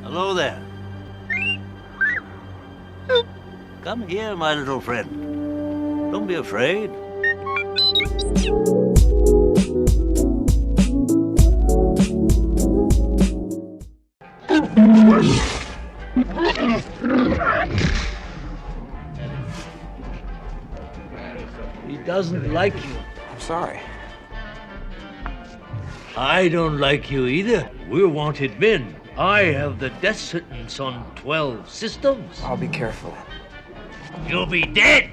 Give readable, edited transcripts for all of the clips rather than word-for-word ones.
Hello there. Come here, my little friend. Don't be afraid. He doesn't like you. I'm sorry. I don't like you either. We're wanted men. I have the death sentence on 12 systems. I'll be careful. You'll be dead.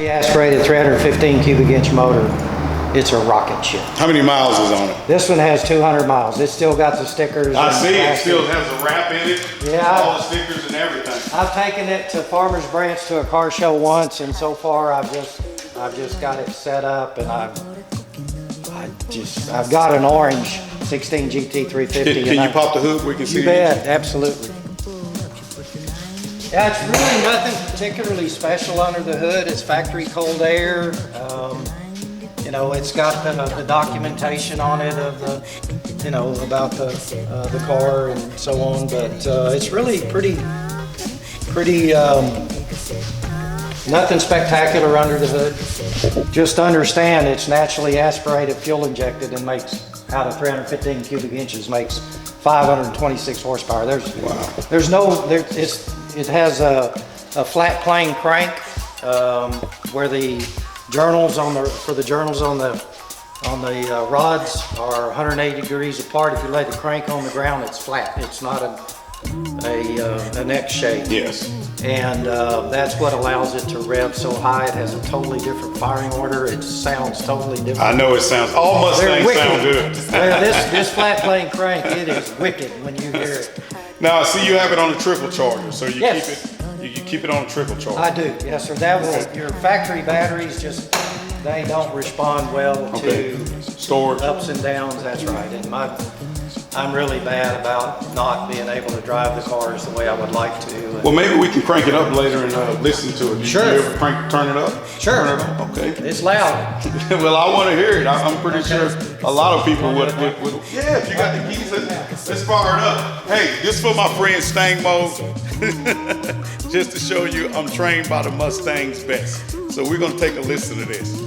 Aspirated 315 cubic inch motor. It's a rocket ship. How many miles is on it? This one has 200 miles. It's still got the stickers. I see it still has a wrap in it. Yeah. All the stickers and everything. I've taken it to Farmers Branch to a car show once, and so far I've just got it set up, and I've got an orange 16 GT350. Can you pop the hood? We can see it. You bet, absolutely. Yeah, it's really nothing particularly special under the hood. It's factory cold air. You know, it's got the documentation on it of the, you know, about the car and so on. But it's really pretty. Nothing spectacular under the hood. Just understand it's naturally aspirated, fuel injected, and makes out of 315 cubic inches makes 526 horsepower. It has a flat plane crank where the journals on the rods are 180 degrees apart. If you lay the crank on the ground, it's flat. It's not an X shape. Yes. And that's what allows it to rev so high. It has a totally different firing order. It sounds totally different. I know it sounds, all Mustangs sound good. Well, this flat plane crank, it is wicked when you hear it. Now I see you have it on a triple charger, so you Yes. keep it on a triple charger. I do, yes sir. That will, your factory batteries they don't respond well to storage ups and downs. That's right. And I'm really bad about not being able to drive the cars the way I would like to. Well, maybe we can crank it up later and listen to it. Sure. You ever turn it up? Sure. Turn it up? Okay. It's loud. Well, I want to hear it. I'm pretty sure a lot of people would. Yeah, if you got the keys, let's fire it up. Hey, this for my friend Stang Mode. Just to show you, I'm trained by the Mustang's best. So we're gonna take a listen to this.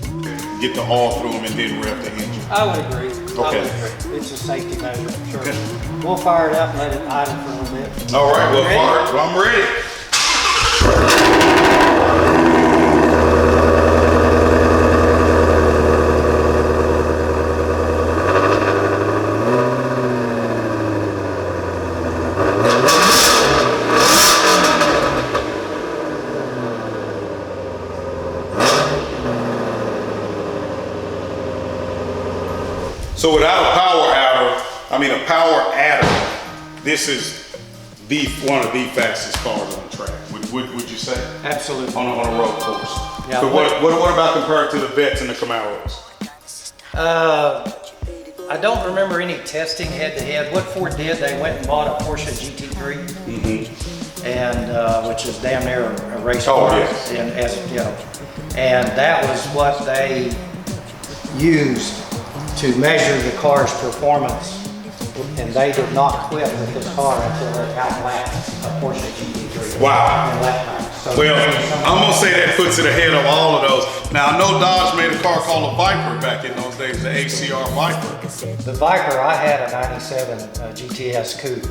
Get the all through them and then rev the engine. I would agree. Okay. I would agree. It's a safety measure, sure. Okay. We'll fire it up and let it idle for a little bit. All right, well, fire it. Well, I'm ready. So without a power adder, this is one of the fastest cars on the track. Would you say? Absolutely. On a road course. Yeah. So what about compared to the Vets and the Camaros? I don't remember any testing head to head. What Ford did, they went and bought a Porsche GT3, and which is damn near a race car. Yes. And as you know, and that was what they used to measure the car's performance. And they did not quit with this car until they outlapped a Porsche GT3. Wow. In lap time. So Well, I'm gonna say that puts it ahead of all of those. Now I know Dodge made a car called a Viper back in those days, the ACR Viper. The Viper, I had a 97 GTS Coupe.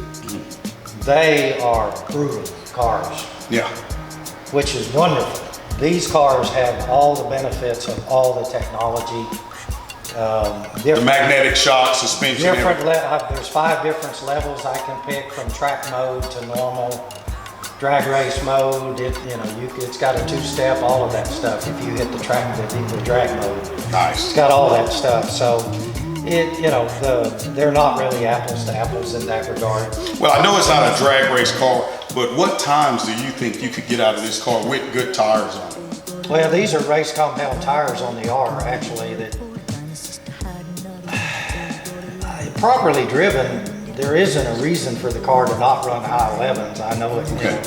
They are brutal cars. Yeah. Which is wonderful. These cars have all the benefits of all the technology. The magnetic shock, suspension. There's 5 different levels I can pick, from track mode to normal, drag race mode. It's got a 2-step, all of that stuff. If you hit the drag mode, nice. It's got all that stuff. So they're not really apples to apples in that regard. Well, I know it's not a drag race car, but what times do you think you could get out of this car with good tires on it? Well, these are race compound tires on the R, actually, that properly driven, there isn't a reason for the car to not run high 11s. I know it. Okay.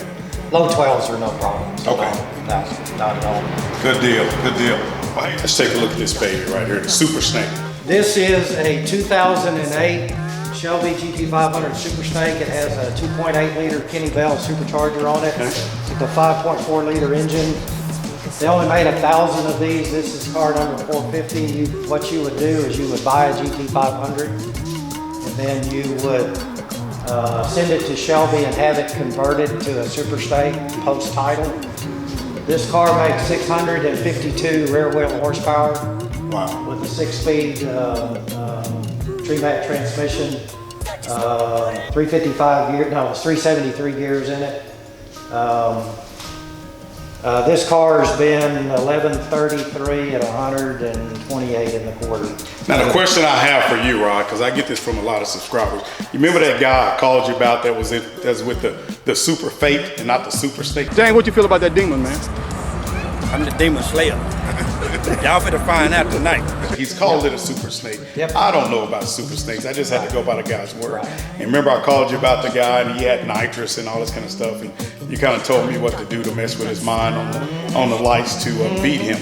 Low 12s are no problem. Okay. No, not at all. Good deal, good deal. Well, hey, let's take a look at this baby right here, the Super Snake. This is a 2008 Shelby GT500 Super Snake. It has a 2.8 liter Kenny Bell supercharger on it. It's a 5.4 liter engine. They only made 1,000 of these. This is car number 450. What you would do is you would buy a GT500, and then you would send it to Shelby and have it converted to a Super Snake post-title. This car makes 652 rear wheel horsepower. Wow. With a 6-speed tree mat transmission, 373 gears in it. This car's been 1133 at 128 and a quarter. Now the question I have for you, Rod, because I get this from a lot of subscribers. You remember that guy I called you about that was with the Super Fate and not the Super Snake? Dang, what you feel about that demon, man? I'm the demon slayer. Y'all finna find out tonight. He's called it a Super Snake. Yep. I don't know about Super Snakes. I just had to go by the guy's word. Right. And remember I called you about the guy and he had nitrous and all this kind of stuff. And you kind of told me what to do to mess with his mind on the lights to beat him.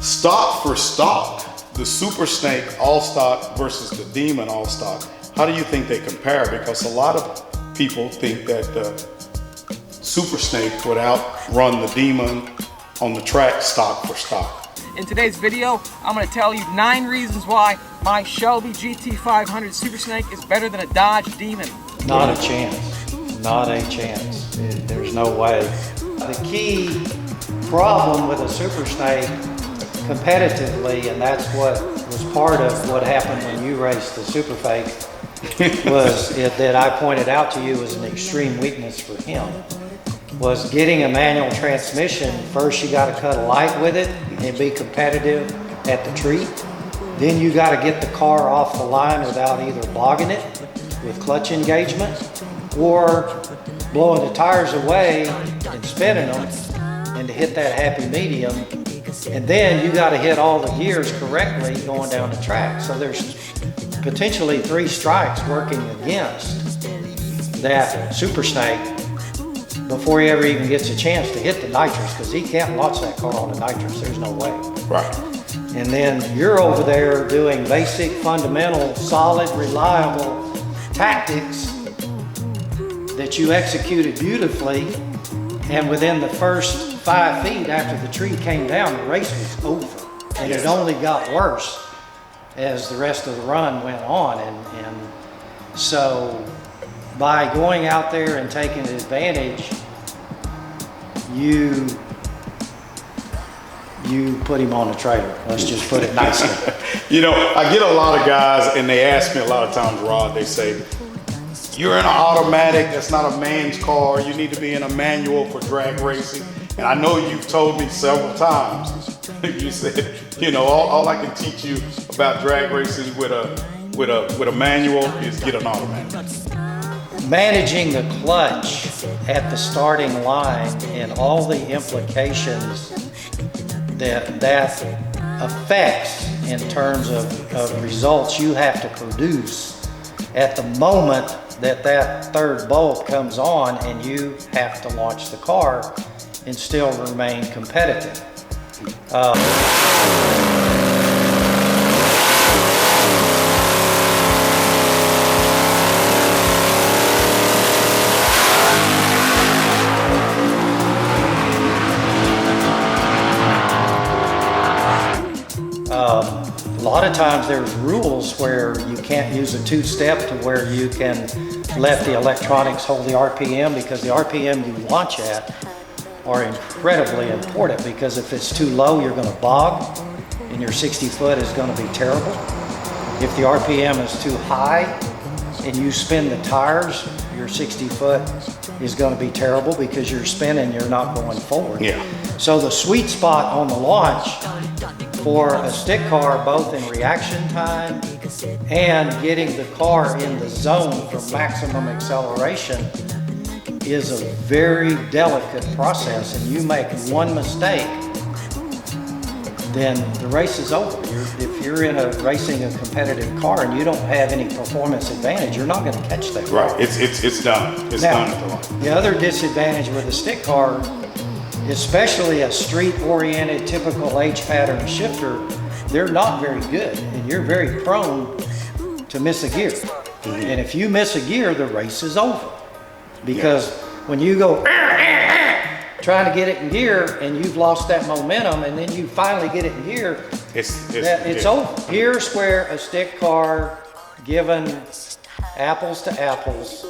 Stock for stock, the Super Snake all stock versus the Demon all stock. How do you think they compare? Because a lot of people think that the Super Snake would outrun the Demon on the track stock for stock. In today's video, I'm going to tell you 9 reasons why my Shelby GT500 Super Snake is better than a Dodge Demon. Not a chance. Not a chance. There's no way. The key problem with a Super Snake competitively, and that's what was part of what happened when you raced the Super Fake, was that I pointed out to you was an extreme weakness for him, was getting a manual transmission. First you got to cut a light with it and be competitive at the tree. Then you got to get the car off the line without either bogging it with clutch engagement or blowing the tires away and spinning them, and to hit that happy medium. And then you got to hit all the gears correctly going down the track. So there's potentially 3 strikes working against that Super Snake before he ever even gets a chance to hit the nitrous, because he can't launch that car on the nitrous. There's no way. Right. And then you're over there doing basic, fundamental, solid, reliable tactics that you executed beautifully, and within the first 5 feet after the tree came down, the race was over. And it only got worse as the rest of the run went on. And so by going out there and taking advantage, you put him on the trailer. Let's just put it nicely. You know, I get a lot of guys and they ask me a lot of times, Rod, they say, you're in an automatic, that's not a man's car. You need to be in a manual for drag racing. And I know you've told me several times, you said, you know, all I can teach you about drag racing with a manual is get an automatic. Managing the clutch at the starting line and all the implications that affects in terms of results you have to produce at the moment that 3rd bolt comes on and you have to launch the car and still remain competitive. A lot of times there's rules where you can't use a 2-step to where you can let the electronics hold the RPM, because the RPM you launch at are incredibly important, because if it's too low, you're going to bog and your 60 foot is going to be terrible. If the RPM is too high and you spin the tires, your 60 foot is going to be terrible because you're spinning, you're not going forward. Yeah. So the sweet spot on the launch for a stick car, both in reaction time and getting the car in the zone for maximum acceleration, is a very delicate process, and you make one mistake, then the race is over. If you're in racing a competitive car and you don't have any performance advantage, you're not going to catch that. Right, it's done. It's now, done at the line. The other disadvantage with a stick car, especially a street-oriented typical H-pattern shifter, they're not very good, and you're very prone to miss a gear. And if you miss a gear, the race is over. Because when you go trying to get it in gear and you've lost that momentum, and then you finally get it in gear, it's over. Here's where a stick car, given apples to apples,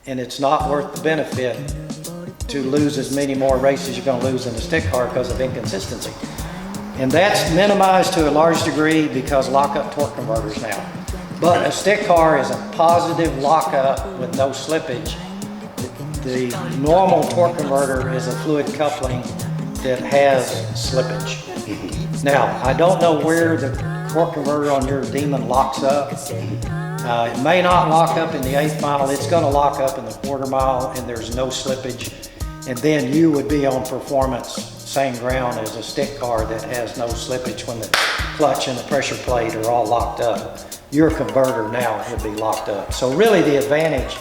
and it's not worth the benefit to lose as many more races you're going to lose in a stick car because of inconsistency. And that's minimized to a large degree because lockup torque converters now. But a stick car is a positive lockup with no slippage. The normal torque converter is a fluid coupling that has slippage. Now, I don't know where the torque converter on your Demon locks up. It may not lock up in the 1/8 mile. It's going to lock up in the 1/4 mile, and there's no slippage. And then you would be on performance, same ground as a stick car that has no slippage when the clutch and the pressure plate are all locked up. Your converter now would be locked up. So really the advantage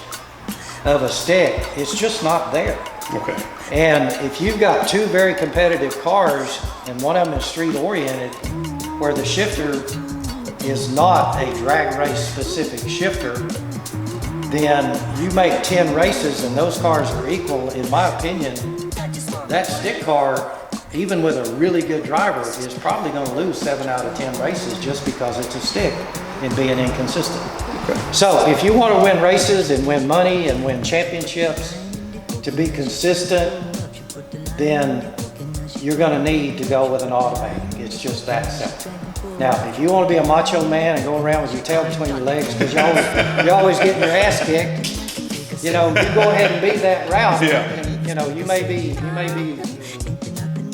of a stick, it's just not there. Okay. And if you've got two very competitive cars and one of them is street oriented, where the shifter is not a drag race specific shifter, then you make 10 races and those cars are equal. In my opinion, that stick car, even with a really good driver, is probably going to lose 7 out of 10 races just because it's a stick and being inconsistent. Okay. So if you want to win races and win money and win championships, to be consistent, then you're going to need to go with an automatic. It's just that simple. Now, if you want to be a macho man and go around with your tail between your legs because you're always getting your ass kicked, you know, you go ahead and beat that route. Yeah. And, you know, you may be,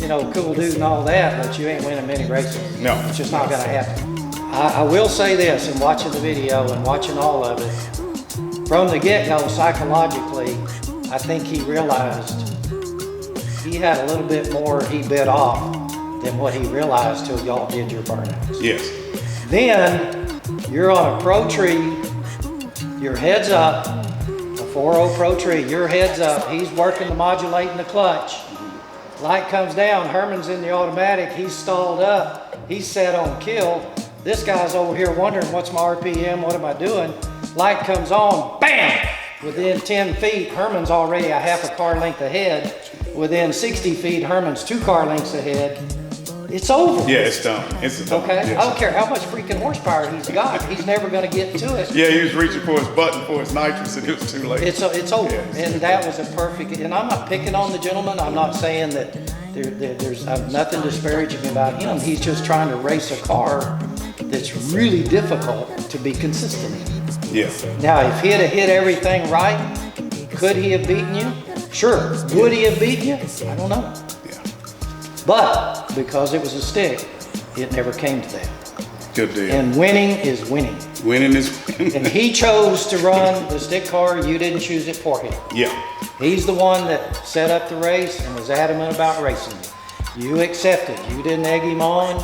you know, cool dude and all that, but you ain't winning many races. No. It's just not going to happen. I will say this, in watching the video and watching all of it, from the get-go, psychologically, I think he realized he had a little bit more he bit off than what he realized till y'all did your burnouts. Yes. Then you're on a pro tree, your head's up, a 4.0 pro tree, your head's up, he's working to modulate in the clutch. Light comes down, Herman's in the automatic, he's stalled up, he's set on kill. This guy's over here wondering, what's my RPM, what am I doing? Light comes on, bam! Within 10 feet, Herman's already a half a car length ahead. Within 60 feet, Herman's 2 car lengths ahead. It's over. Yeah, it's done. It's done. Okay? Yes. I don't care how much freaking horsepower he's got. He's never going to get to it. Yeah, he was reaching for his button for his nitrous and it was too late. It's over. Yes. And that was a perfect, and I'm not picking on the gentleman. I'm not saying that there's nothing disparaging about him. He's just trying to race a car that's really difficult to be consistent in. Yes. Now, if he'd have hit everything right, could he have beaten you? Sure. Would he have beaten you? I don't know. Yeah. But because it was a stick, it never came to that. Good deal. And winning is winning. Winning is winning. And he chose to run the stick car. You didn't choose it for him. Yeah. He's the one that set up the race and was adamant about racing. You accepted. You didn't egg him on,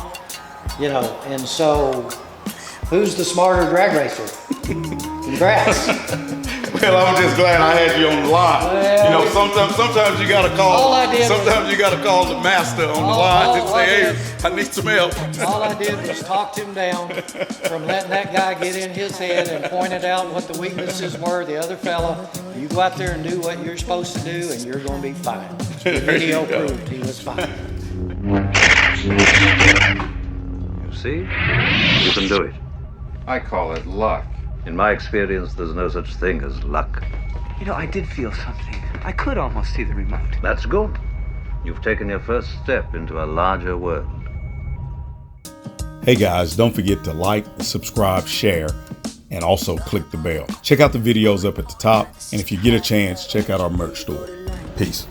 you know. And so, who's the smarter drag racer? Congrats. Well, I'm just glad I had you on the line. Well, you know, sometimes you gotta call. All I did sometimes you gotta call the master on the line and say, "Hey, I need some help." All I did was talked him down from letting that guy get in his head and pointed out what the weaknesses were. The other fella, you go out there and do what you're supposed to do, and you're going to be fine. The video proved he was fine. You see? You can do it. I call it luck. In my experience, there's no such thing as luck. You know, I did feel something. I could almost see the remote. That's good. You've taken your first step into a larger world. Hey guys, don't forget to like, subscribe, share, and also click the bell. Check out the videos up at the top, and if you get a chance, check out our merch store. Peace.